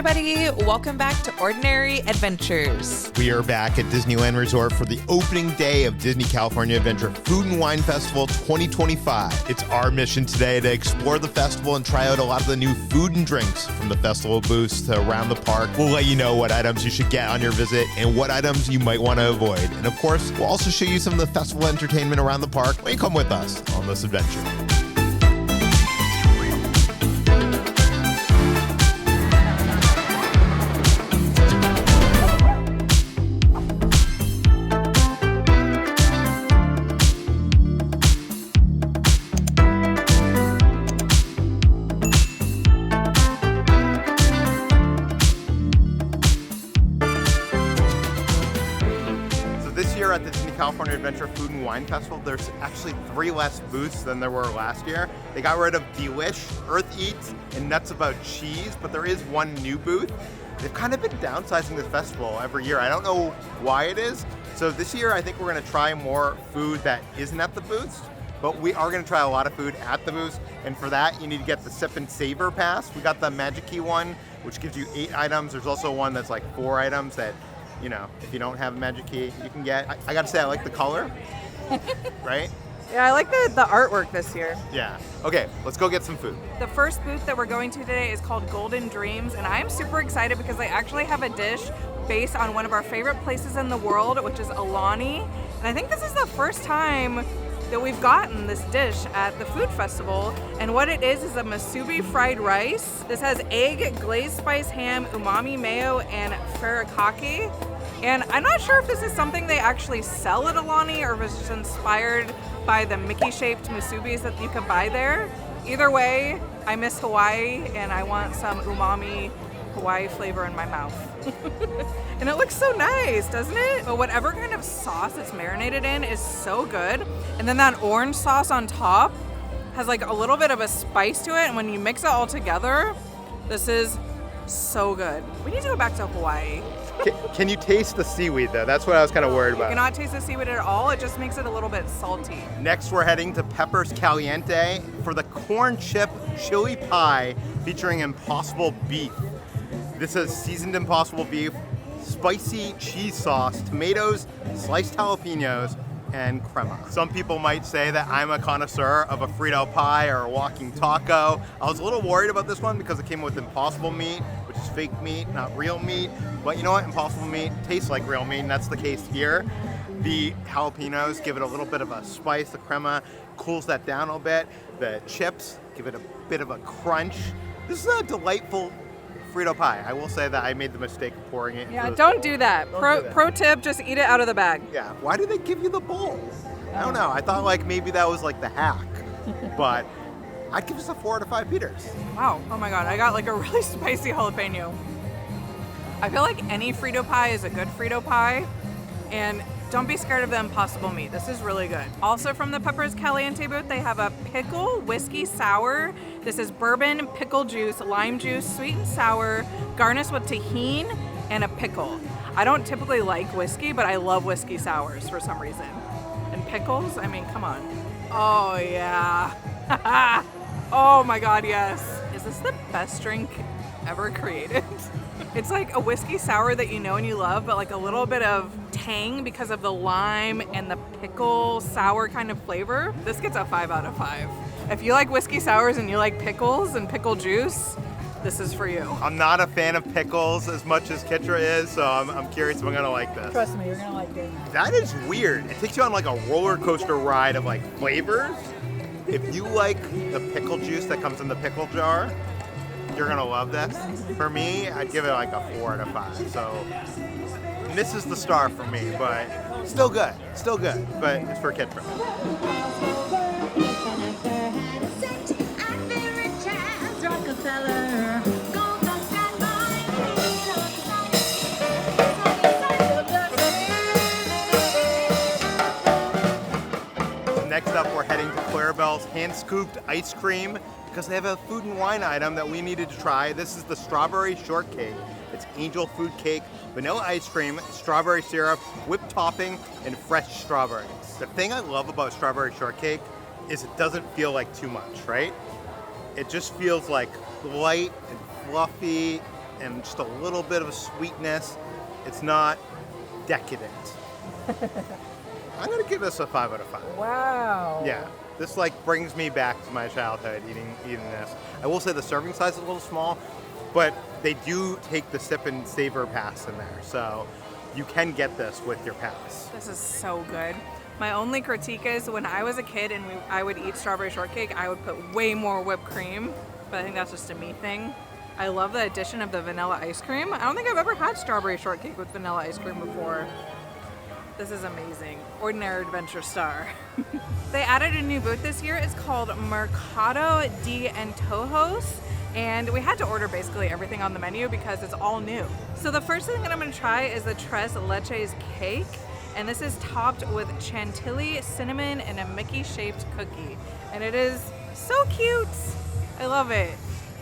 everybody. Welcome back to Ordinary Adventures. We are back at Disneyland Resort for the opening day of Disney California Adventure Food and Wine Festival 2025. It's our mission today to explore the festival and try out a lot of the new food and drinks from the festival booths to around the park. We'll let you know what items you should get on your visit and what items you might want to avoid. And of course, we'll also show you some of the festival entertainment around the park when you come with us on this adventure. At the Disney California Adventure Food and Wine Festival, there's actually 3 less booths than there were last year. They got rid of Delish, Earth Eats, and Nuts About Cheese, but there is one new booth. They've kind of been downsizing the festival every year. I don't know why it is. So this year, I think we're going to try more food that isn't at the booths, but we are going to try a lot of food at the booths. And for that, you need to get the Sip and Savor Pass. We got the Magic Key one, which gives you 8 items. There's also one that's like 4 items that, you know, if you don't have a Magic Key, you can get. I gotta say, I like the color, right? Yeah, I like the artwork this year. Yeah. Okay, let's go get some food. The first booth that we're going to today is called Golden Dreams, and I'm super excited because they actually have a dish based on one of our favorite places in the world, which is Aulani. And I think this is the first time that we've gotten this dish at the food festival. And what it is a Musubi fried rice. This has egg, glazed spice ham, umami mayo, and furikake. And I'm not sure if this is something they actually sell at Aulani or if it's just inspired by the Mickey-shaped Musubis that you can buy there. Either way, I miss Hawaii and I want some umami Hawaii flavor in my mouth. And it looks so nice, doesn't it? But whatever kind of sauce it's marinated in is so good. And then that orange sauce on top has like a little bit of a spice to it. And when you mix it all together, this is so good. We need to go back to Hawaii. Can you taste the seaweed though? That's what I was kind of worried about. You cannot taste the seaweed at all. It just makes it a little bit salty. Next, we're heading to Pepper's Cali-ente for the corn chip chili pie featuring Impossible beef. This is seasoned Impossible beef, spicy cheese sauce, tomatoes, sliced jalapenos, and crema. Some people might say that I'm a connoisseur of a Frito pie or a walking taco. I was a little worried about this one because it came with Impossible meat, which is fake meat, not real meat. But you know what? Impossible meat tastes like real meat, and that's the case here. The jalapenos give it a little bit of a spice. The crema cools that down a bit. The chips give it a bit of a crunch. This is a delightful Frito pie. I will say that I made the mistake of pouring it. Yeah, don't do that. Pro tip, just eat it out of the bag. Yeah, why do they give you the bowl? I don't know. I thought like maybe that was like the hack, but I'd give this a 4 out of 5 Peters. Wow, oh my God, I got like a really spicy jalapeno. I feel like any Frito pie is a good Frito pie, and don't be scared of the Impossible meat. This is really good. Also from the Pepper's Cali-ente booth, they have a pickle whiskey sour. This is bourbon, pickle juice, lime juice, sweet and sour, garnished with tahini and a pickle. I don't typically like whiskey, but I love whiskey sours for some reason. And pickles, I mean, come on. Oh yeah. Oh my God, yes. Is this the best drink ever created? It's like a whiskey sour that you know and you love, but like a little bit of tang because of the lime and the pickle sour kind of flavor. This gets a 5 out of 5. If you like whiskey sours and you like pickles and pickle juice, this is for you. I'm not a fan of pickles as much as Kitra is, so I'm curious if I'm gonna like this. Trust me, you're gonna like it. That is weird. It takes you on like a roller coaster ride of like flavors. If you like the pickle juice that comes in the pickle jar, you're gonna love this. For me, I'd give it like a 4 out of 5. So misses the star for me, but still good. Still good, but it's for Kitra. Next up, we're heading to Clarabelles hand-scooped ice cream because they have a food and wine item that we needed to try. This is the strawberry shortcake. It's angel food cake, vanilla ice cream, strawberry syrup, whipped topping, and fresh strawberries. The thing I love about strawberry shortcake is it doesn't feel like too much, right? It just feels like light and fluffy and just a little bit of sweetness. It's not decadent. I'm gonna give this a 5 out of 5. Wow. Yeah, this like brings me back to my childhood eating this. I will say the serving size is a little small, but they do take the sip and savor pass in there, so you can get this with your pass. This is so good. My only critique is when I was a kid and I would eat strawberry shortcake, I would put way more whipped cream, but I think that's just a me thing. I love the addition of the vanilla ice cream. I don't think I've ever had strawberry shortcake with vanilla ice cream before. This is amazing. Ordinary Adventure Star. They added a new booth this year. It's called Mercado de Antojos. And we had to order basically everything on the menu because it's all new. So the first thing that I'm gonna try is the Tres Leches cake. And this is topped with chantilly, cinnamon, and a Mickey-shaped cookie. And it is so cute. I love it.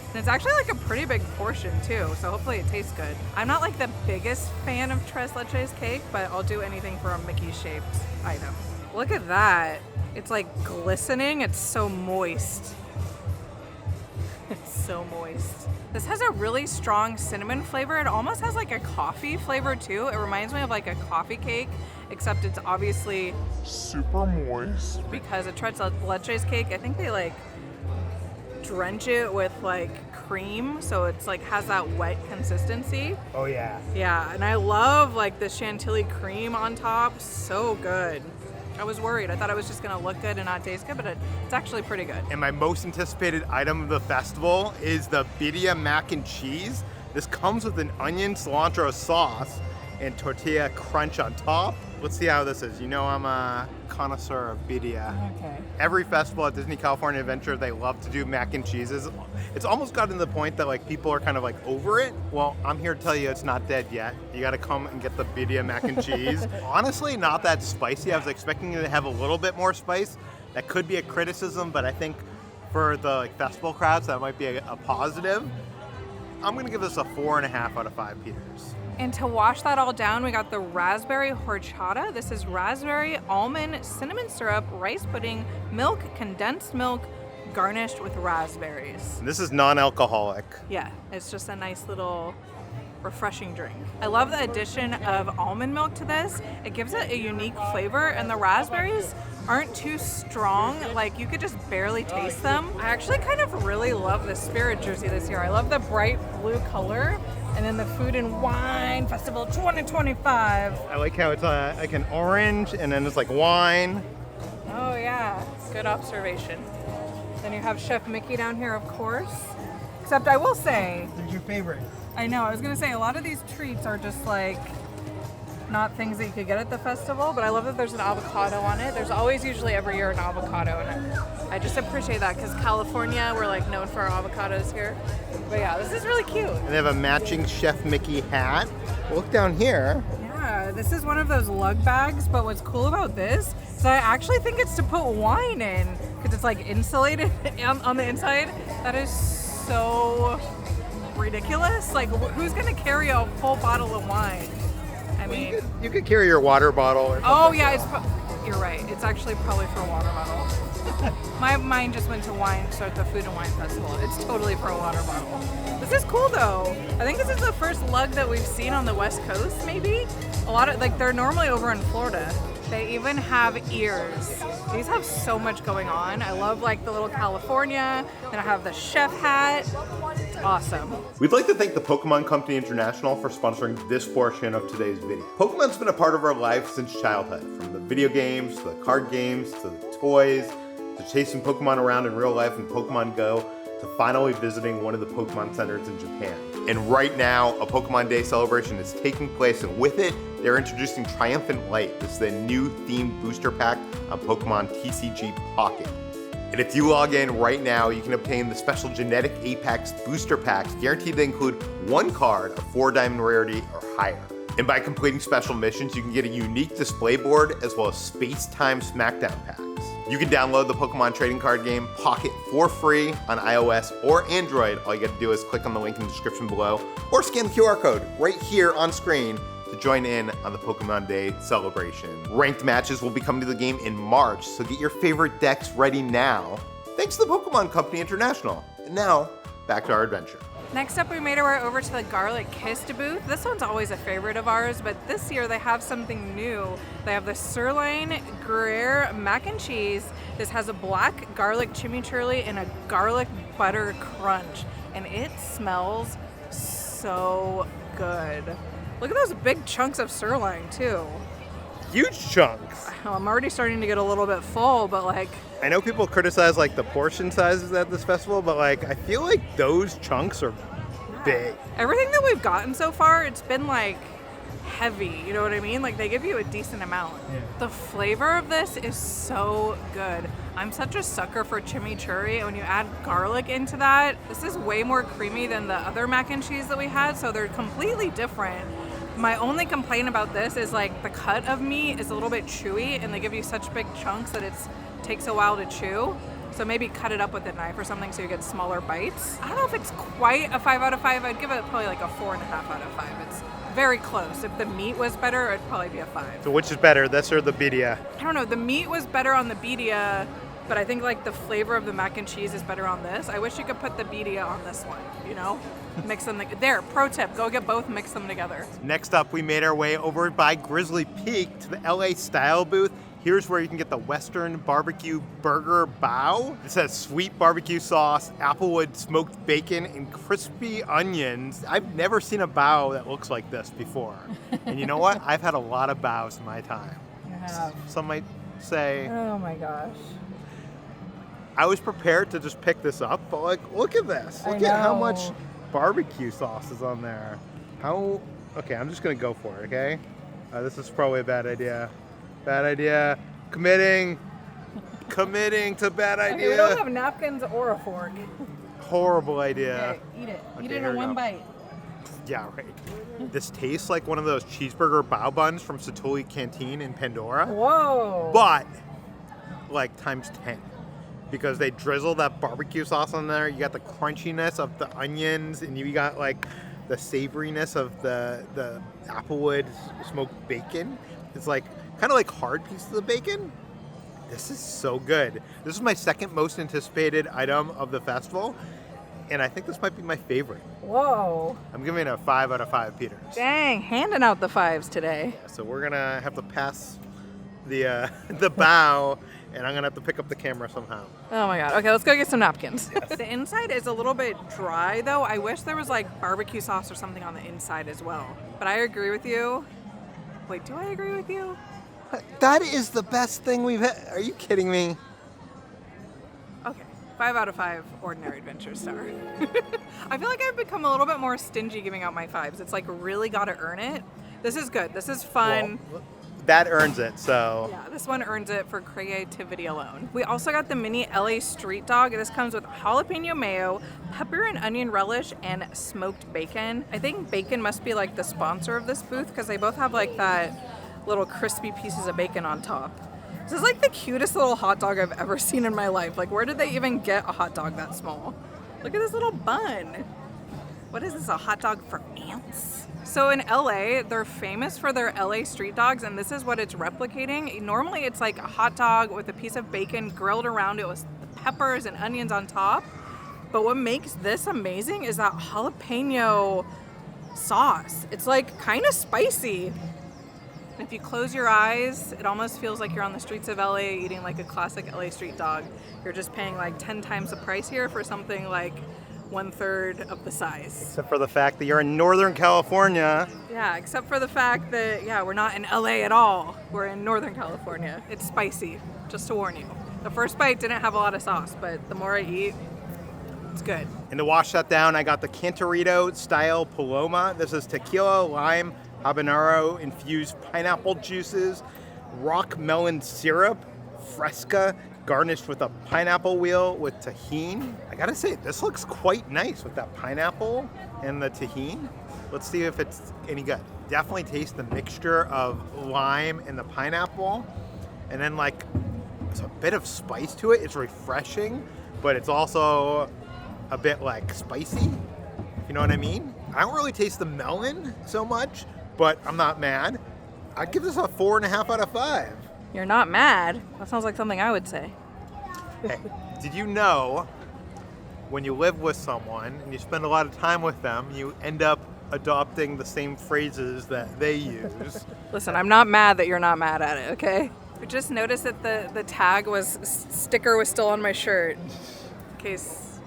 And it's actually like a pretty big portion too, so hopefully it tastes good. I'm not like the biggest fan of Tres Leches cake, but I'll do anything for a Mickey-shaped item. Look at that. It's like glistening. It's so moist. It's so moist. This has a really strong cinnamon flavor. It almost has like a coffee flavor too. It reminds me of like a coffee cake, except it's obviously super moist. Because a Tres Leches cake, I think they like drench it with like cream, so it's like has that wet consistency. Oh yeah. Yeah, and I love like the chantilly cream on top. So good. I was worried. I thought it was just gonna look good and not taste good, but it's actually pretty good. And my most anticipated item of the festival is the Birria mac and cheese. This comes with an onion cilantro sauce and tortilla crunch on top. Let's see how this is. You know I'm a connoisseur of birria. Okay. Every festival at Disney California Adventure, they love to do mac and cheeses. It's almost gotten to the point that like people are kind of like over it. Well, I'm here to tell you it's not dead yet. You gotta come and get the birria mac and cheese. Honestly, not that spicy. I was expecting it to have a little bit more spice. That could be a criticism, but I think for the like, festival crowds, that might be a positive. I'm gonna give this a 4.5 out of 5 Peters. And to wash that all down, we got the raspberry horchata. This is raspberry, almond, cinnamon syrup, rice pudding, milk, condensed milk, garnished with raspberries. This is non-alcoholic. Yeah, it's just a nice little refreshing drink. I love the addition of almond milk to this. It gives it a unique flavor, and the raspberries aren't too strong. Like, you could just barely taste them. I actually kind of really love the Spirit jersey this year. I love the bright blue color. And then the Food and Wine Festival 2025. I like how it's like an orange and then it's like wine. Oh yeah, good observation. Then you have Chef Mickey down here, of course. Except I will say, Who's your favorite? I know, I was gonna say a lot of these treats are just like not things that you could get at the festival, but I love that there's an avocado on it. There's always usually every year an avocado in it. I just appreciate that because California, we're like known for our avocados here. But yeah, this is really cute. And they have a matching Chef Mickey hat. Look down here. Yeah, this is one of those lug bags, but what's cool about this is I actually think it's to put wine in because it's like insulated on the inside. That is so ridiculous. Like, who's gonna carry a full bottle of wine? I mean, you could carry your water bottle or something. Oh yeah, you're right. It's actually probably for a water bottle. My mind just went to wine, so at the Food and Wine Festival. It's totally for a water bottle. This is cool though. I think this is the first lug that we've seen on the West Coast, maybe. A lot of, like, they're normally over in Florida. They even have ears. These have so much going on. I love like the little California. Then I have the chef hat. It's awesome. We'd like to thank the Pokemon Company International for sponsoring this portion of today's video. Pokemon's been a part of our life since childhood, from the video games, to the card games, to the toys, to chasing Pokemon around in real life in Pokemon Go, to finally visiting one of the Pokemon centers in Japan. And right now, a Pokemon Day celebration is taking place, and with it, they're introducing Triumphant Light. This is the new themed booster pack on Pokemon TCG Pocket. And if you log in right now, you can obtain the special Genetic Apex booster packs, guaranteed to include one card of 4 diamond rarity or higher. And by completing special missions, you can get a unique display board as well as Space-Time Smackdown packs. You can download the Pokemon trading card game Pocket for free on iOS or Android. All you gotta do is click on the link in the description below or scan the QR code right here on screen to join in on the Pokemon Day celebration. Ranked matches will be coming to the game in March, so get your favorite decks ready now. Thanks to the Pokemon Company International. And now, back to our adventure. Next up, we made our way over to the garlic kissed booth. This one's always a favorite of ours, but this year they have something new. They have the Sirloin Gruyere mac and cheese. This has a black garlic chimichurri and a garlic butter crunch, and it smells so good. Look at those big chunks of sirloin too. Huge chunks. I'm already starting to get a little bit full, but like, I know people criticize like the portion sizes at this festival, but like I feel like those chunks are big. everything that we've gotten so far, it's been like heavy, you know what I mean? Like they give you a decent amount. Yeah. The flavor of this is so good. I'm such a sucker for chimichurri, and when you add garlic into that, this is way more creamy than the other mac and cheese that we had, so they're completely different. My only complaint about this is like the cut of meat is a little bit chewy, and they give you such big chunks that it takes a while to chew. So maybe cut it up with a knife or something so you get smaller bites. I don't know if it's quite a 5 out of 5. I'd give it probably like a 4.5 out of 5. It's very close. If the meat was better, it'd probably be a 5. So which is better, this or the birria? I don't know. The meat was better on the birria, but I think like the flavor of the mac and cheese is better on this. I wish you could put the birria on this one, you know? Mix them. There, pro tip, go get both, mix them together. Next up, we made our way over by Grizzly Peak to the LA Style booth. Here's where you can get the Western Barbecue Burger Bao. It says sweet barbecue sauce, applewood smoked bacon, and crispy onions. I've never seen a bao that looks like this before. And you know what? I've had a lot of baos in my time. You have. Some might say, Oh my gosh. I was prepared to just pick this up, but like, look at this. Look at how much barbecue sauce is on there. Okay, I'm just gonna go for it, okay? This is probably a bad idea. Bad idea. Committing to bad idea. Okay, we don't have napkins or a fork. Horrible idea. Okay, eat it. Okay, Eat it here in we one go. bite. Yeah, right. This tastes like one of those cheeseburger bao buns from Stlye Canteen in Pandora, Whoa. but like times 10. Because they drizzle that barbecue sauce on there. You got the crunchiness of the onions, and you got like the savoriness of the applewood smoked bacon. It's like kind of like hard pieces of bacon. This is so good. This is my second most anticipated item of the festival, and I think this might be my favorite. Whoa. I'm giving it a 5 out of 5 Peters. Dang, handing out the 5s today. So we're gonna have to pass the bao, and I'm gonna have to pick up the camera somehow. Oh my god. Okay, let's go get some napkins. The inside is a little bit dry though. I wish there was like barbecue sauce or something on the inside as well. But I agree with you. Wait, do I agree with you? That is the best thing we've had. Are you kidding me? Okay, 5 out of 5 ordinary adventure star. I feel like I've become a little bit more stingy giving out my 5s. It's like really gotta earn it. This is good. This is fun. Well, that earns it, so. Yeah, this one earns it for creativity alone. We also got the mini LA street dog. This comes with jalapeno mayo, pepper and onion relish, and smoked bacon. I think bacon must be like the sponsor of this booth because they both have like that little crispy pieces of bacon on top. This is like the cutest little hot dog I've ever seen in my life. Like, where did they even get a hot dog that small? Look at this little bun. What is this, a hot dog for ants? So in LA, they're famous for their LA street dogs, and this is what it's replicating. Normally it's like a hot dog with a piece of bacon grilled around it with peppers and onions on top. But what makes this amazing is that jalapeno sauce. It's like kind of spicy. If you close your eyes, it almost feels like you're on the streets of LA eating like a classic LA street dog. You're just paying like 10 times the price here for something like 1/3 of the size. Except for the fact that you're in Northern California. Yeah, except for the fact that, yeah, we're not in LA at all. We're in Northern California. It's spicy, just to warn you. The first bite didn't have a lot of sauce, but the more I eat, it's good. And to wash that down, I got the Cantarito-Style Paloma. This is tequila, lime, habanero infused pineapple juices, rock melon syrup, fresca, garnished with a pineapple wheel with tahini. I gotta say, this looks quite nice with that pineapple and the tahini. Let's see if it's any good. Definitely taste the mixture of lime and the pineapple. And then like, there's a bit of spice to it. It's refreshing, but it's also a bit like spicy, you know what I mean? I don't really taste the melon so much, but I'm not mad. I'd give this a 4.5 out of 5. You're not mad? That sounds like something I would say. Hey, did you know when you live with someone and you spend a lot of time with them, you end up adopting the same phrases that they use. Listen, I'm not mad that you're not mad at it, okay? I just noticed that the tag sticker was still on my shirt, in case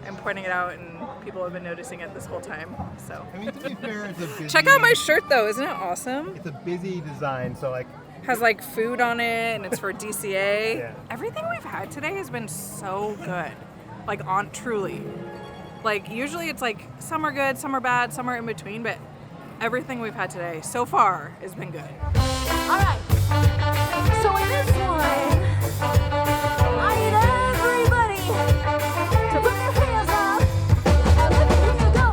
I'm pointing it out and people have been noticing it this whole time, so. I mean, to be fair, it's a busy... Check out my shirt though, isn't it awesome? It's a busy design, so like... Has like food on it and it's for DCA. Yeah. Everything we've had today has been so good. Like truly. Like usually it's like some are good, some are bad, some are in between, but everything we've had today so far has been good. All right. So in this one, I need everybody to put their hands up and let me hear you go.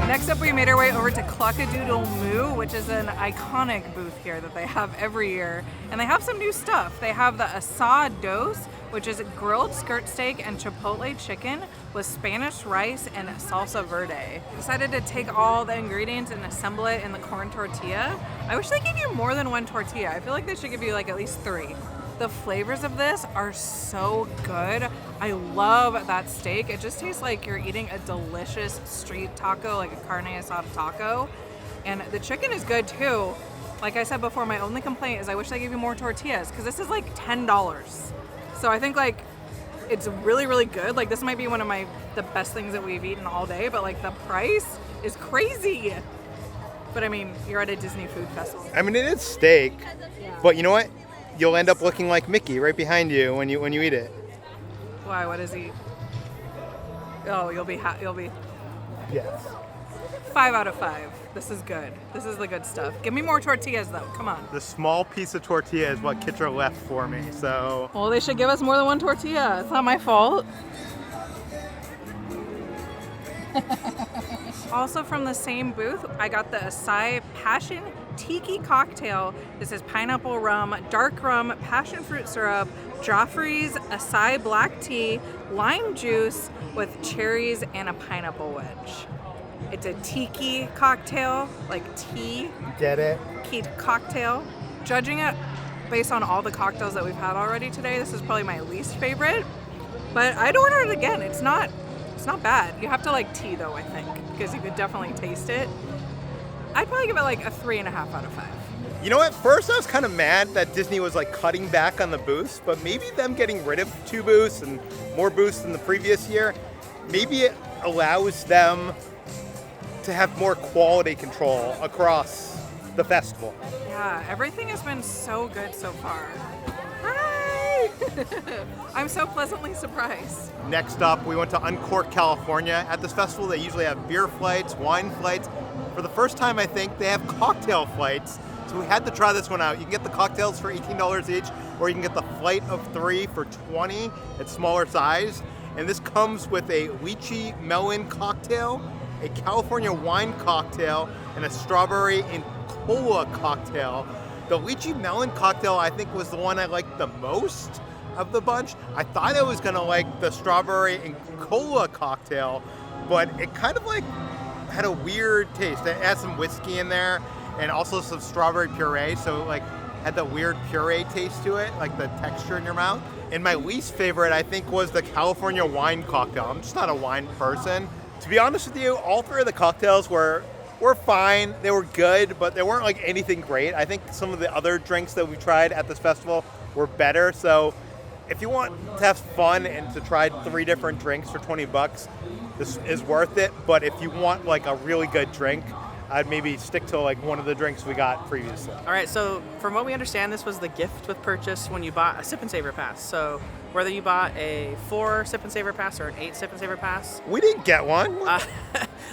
Next up, we made our way over to Cluck-a-Doodle Moo, which is an iconic booth here that they have every year. And they have some new stuff. They have the Asa'DOS, which is grilled skirt steak and chipotle chicken with Spanish rice and salsa verde. Decided to take all the ingredients and assemble it in the corn tortilla. I wish they gave you more than one tortilla. I feel like they should give you like at least 3. The flavors of this are so good. I love that steak. It just tastes like you're eating a delicious street taco, like a carne asada taco. And the chicken is good too. Like I said before, my only complaint is I wish they gave you more tortillas because this is like $10. So I think like it's really, really good. Like this might be one of the best things that we've eaten all day, but like the price is crazy. But I mean, you're at a Disney food festival. I mean, it is steak, but you know what? You'll end up looking like Mickey right behind you when you eat it. Why? What is he? Oh, you'll be. Yes. 5 out of 5. This is good. This is the good stuff. Give me more tortillas though. Come on. The small piece of tortilla is what Kitra left for me, so... Well, they should give us more than one tortilla. It's not my fault. Also from the same booth, I got the Açai Passion Tiki Cocktail. This is pineapple rum, dark rum, passion fruit syrup, Joffrey's Açai black tea, lime juice with cherries and a pineapple wedge. It's a tiki cocktail, like tea. Get it? Key cocktail. Judging it based on all the cocktails that we've had already today, this is probably my least favorite. But I'd order it again. It's not bad. You have to like tea though, I think, because you could definitely taste it. I'd probably give it like a 3.5 out of 5. You know, at first I was kind of mad that Disney was like cutting back on the booths, but maybe them getting rid of 2 booths and more booths than the previous year, maybe it allows them to have more quality control across the festival. Yeah, everything has been so good so far. Hi! I'm so pleasantly surprised. Next up, we went to Uncork, California. At this festival, they usually have beer flights, wine flights. For the first time, I think, they have cocktail flights. So we had to try this one out. You can get the cocktails for $18 each, or you can get the flight of 3 for $20. It's smaller size. And this comes with a lychee melon cocktail, a California wine cocktail, and a strawberry and cola cocktail. The lychee melon cocktail, I think, was the one I liked the most of the bunch. I thought I was gonna like the strawberry and cola cocktail, but it kind of like had a weird taste. It had some whiskey in there and also some strawberry puree, so like had the weird puree taste to it, like the texture in your mouth. And my least favorite, I think, was the California wine cocktail. I'm just not a wine person. To be honest with you, all 3 of the cocktails were fine. They were good, but they weren't like anything great. I think some of the other drinks that we tried at this festival were better. So if you want to have fun and to try 3 different drinks for $20, this is worth it. But if you want like a really good drink, I'd maybe stick to like one of the drinks we got previously. All right, so from what we understand, this was the gift with purchase when you bought a Sip and Savor pass. So whether you bought a 4 Sip and Savor pass or an 8 Sip and Savor pass. We didn't get one.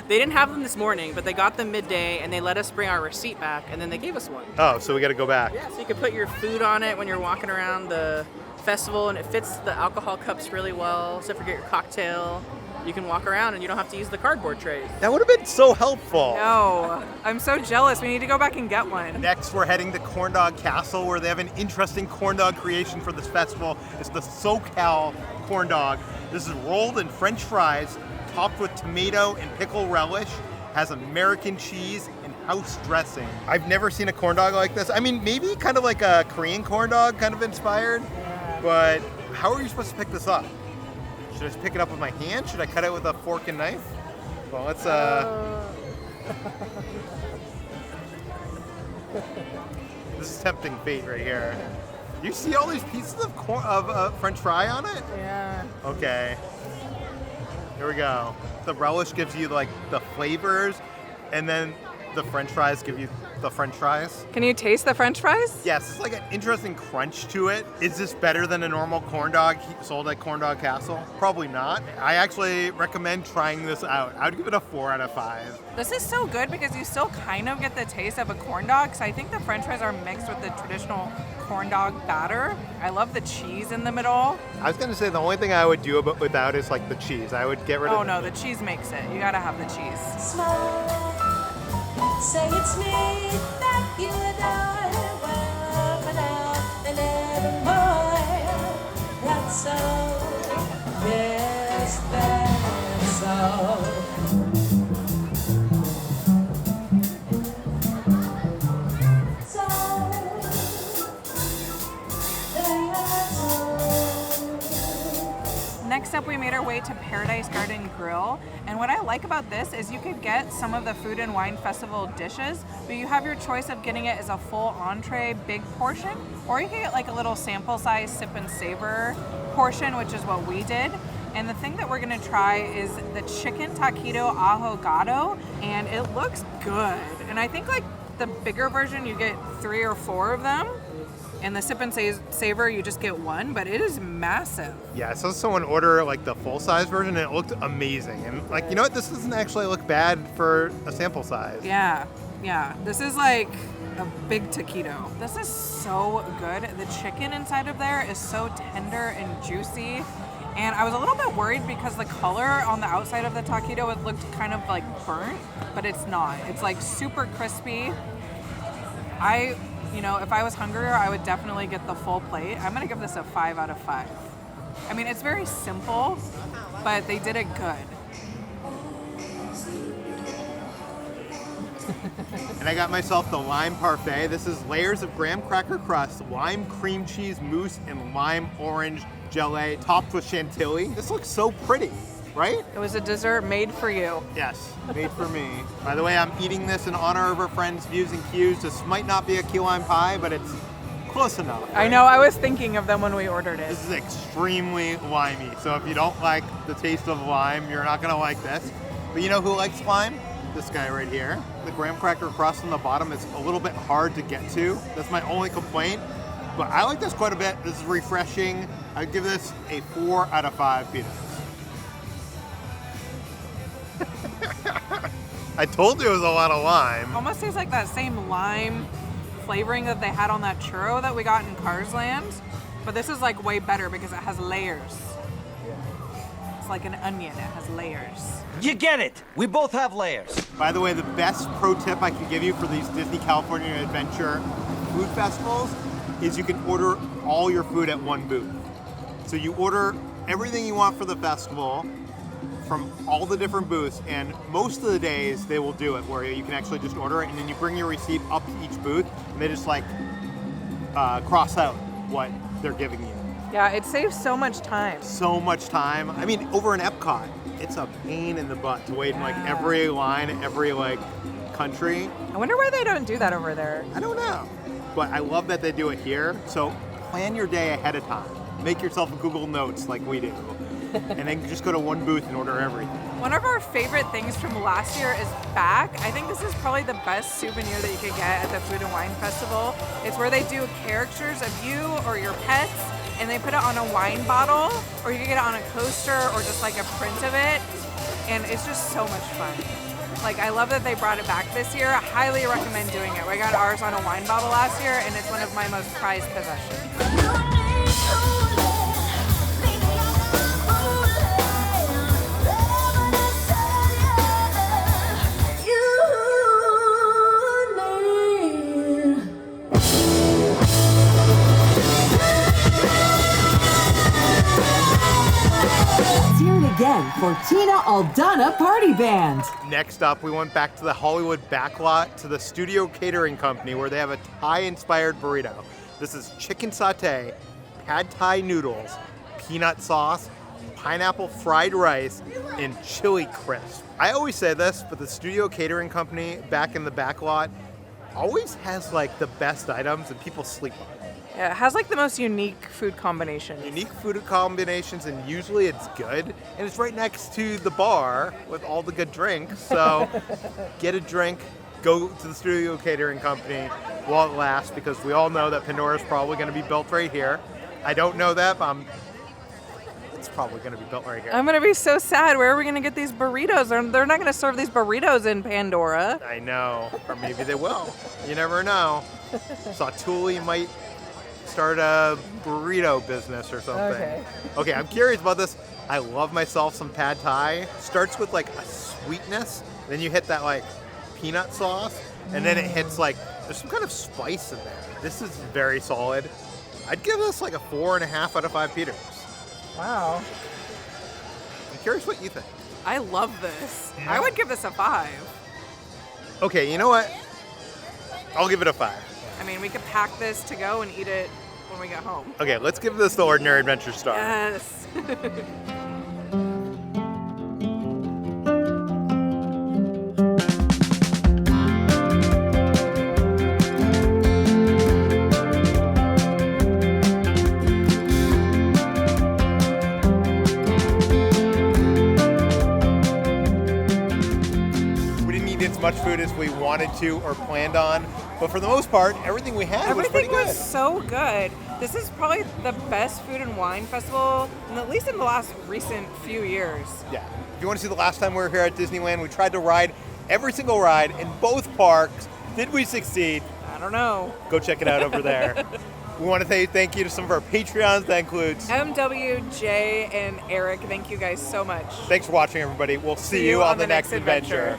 They didn't have them this morning, but they got them midday, and they let us bring our receipt back, and then they gave us one. Oh, so we got to go back. Yeah, so you can put your food on it when you're walking around the festival, and it fits the alcohol cups really well. So if you get your cocktail, you can walk around and you don't have to use the cardboard trays. That would have been so helpful. No, I'm so jealous. We need to go back and get one. Next, we're heading to Corn Dog Castle, where they have an interesting corn dog creation for this festival. It's the SoCal corn dog. This is rolled in French fries, topped with tomato and pickle relish, has American cheese and house dressing. I've never seen a corn dog like this. I mean, maybe kind of like a Korean corn dog, kind of inspired, but how are you supposed to pick this up? Should I just pick it up with my hand? Should I cut it with a fork and knife? Well, let's This is tempting fate right here. You see all these pieces of French fry on it? Yeah. Okay. Here we go. The relish gives you like the flavors, and then the French fries give you the French fries. Can you taste the French fries? Yes, it's like an interesting crunch to it. Is this better than a normal corn dog sold at Corn Dog Castle? Probably not. I actually recommend trying this out. I would give it a 4 out of 5. This is so good because you still kind of get the taste of a corn dog. Because I think the French fries are mixed with the traditional corn dog batter. I love the cheese in the middle. I was gonna say the only thing I would do without is like the cheese. I would get rid of. Oh no, the cheese makes it. You gotta have the cheese. Say it's me that you adore. Well, now and evermore. That's so. Yes, that's so. Next up, we made our way to Paradise Garden Grill. And what I like about this is you could get some of the Food and Wine Festival dishes, but you have your choice of getting it as a full entree, big portion, or you can get like a little sample size sip and savor portion, which is what we did. And the thing that we're gonna try is the chicken taquito ahogado, and it looks good. And I think like the bigger version, you get 3 or 4 of them. And the sip and savor, you just get 1, but it is massive. Yeah, I saw someone order like the full-size version, and it looked amazing. And like, you know what? This doesn't actually look bad for a sample size. Yeah. This is like a big taquito. This is so good. The chicken inside of there is so tender and juicy. And I was a little bit worried because the color on the outside of the taquito, it looked kind of like burnt, but it's not. It's like super crispy. If I was hungrier, I would definitely get the full plate. I'm gonna give this a 5 out of 5. I mean, it's very simple, but they did it good. And I got myself the lime parfait. This is layers of graham cracker crust, lime cream cheese mousse, and lime orange gelée topped with chantilly. This looks so pretty, right? It was a dessert made for you. Yes, made for me. By the way, I'm eating this in honor of our friends Views and Cues. This might not be a key lime pie, but it's close enough. Right? I know, I was thinking of them when we ordered it. This is extremely limey, so if you don't like the taste of lime, you're not gonna like this. But you know who likes lime? This guy right here. The graham cracker crust on the bottom is a little bit hard to get to. That's my only complaint, but I like this quite a bit. This is refreshing. I'd give this a 4 out of 5 peanuts. I told you it was a lot of lime. Almost tastes like that same lime flavoring that they had on that churro that we got in Cars Land, but this is like way better because it has layers. It's like an onion, it has layers. You get it! We both have layers. By the way, the best pro tip I can give you for these Disney California Adventure food festivals is you can order all your food at one booth. So you order everything you want for the festival from all the different booths, and most of the days they will do it where you can actually just order it, and then you bring your receipt up to each booth, and they just like cross out what they're giving you. Yeah, it saves so much time. So much time. I mean, over in Epcot, it's a pain in the butt to wait in like every line, every like country. I wonder why they don't do that over there. I don't know, but I love that they do it here. So plan your day ahead of time. Make yourself a Google Notes like we do. And then just go to one booth and order everything. One of our favorite things from last year is back. I think this is probably the best souvenir that you could get at the Food and Wine Festival. It's where they do characters of you or your pets, and they put it on a wine bottle, or you can get it on a coaster, or just like a print of it, and it's just so much fun. Like, I love that they brought it back this year. I highly recommend doing it. We got ours on a wine bottle last year, and it's one of my most prized possessions. Tune again for Tina Aldana Party Band. Next up, we went back to the Hollywood backlot to the Studio Catering Company where they have a Thai-inspired burrito. This is chicken satay, pad Thai noodles, peanut sauce, pineapple fried rice, and chili crisp. I always say this, but the Studio Catering Company back in the backlot always has like the best items and people sleep on it. Yeah, it has like the most unique food combinations. Unique food combinations, and usually it's good. And it's right next to the bar with all the good drinks. So get a drink, go to the Studio Catering Company while it lasts, because we all know that Pandora's probably going to be built right here. I don't know that, but it's probably going to be built right here. I'm going to be so sad. Where are we going to get these burritos? They're not going to serve these burritos in Pandora. I know. Or maybe they will. You never know. Stlye might start a burrito business or something. Okay, I'm curious about this. I love myself some pad Thai. Starts with like a sweetness, then you hit that like peanut sauce, and then it hits like, there's some kind of spice in there. This is very solid. I'd give this like a 4.5 out of 5 Peters. Wow. I'm curious what you think. I love this. I would give this a 5. Okay, you know what? I'll give it a 5. I mean, we could pack this to go and eat it when we get home. Okay, let's give this the Ordinary Adventure star. Yes. We didn't eat as much food as we wanted to or planned on, but for the most part, everything we had was pretty Everything good. was so good. This is probably the best food and wine festival, at least in the last recent few years. Yeah. If you want to see the last time we were here at Disneyland, we tried to ride every single ride in both parks. Did we succeed? I don't know. Go check it out over there. We want to say thank you to some of our Patreons. That includes MW, Jay, and Eric. Thank you guys so much. Thanks for watching, everybody. We'll see you on the next adventure.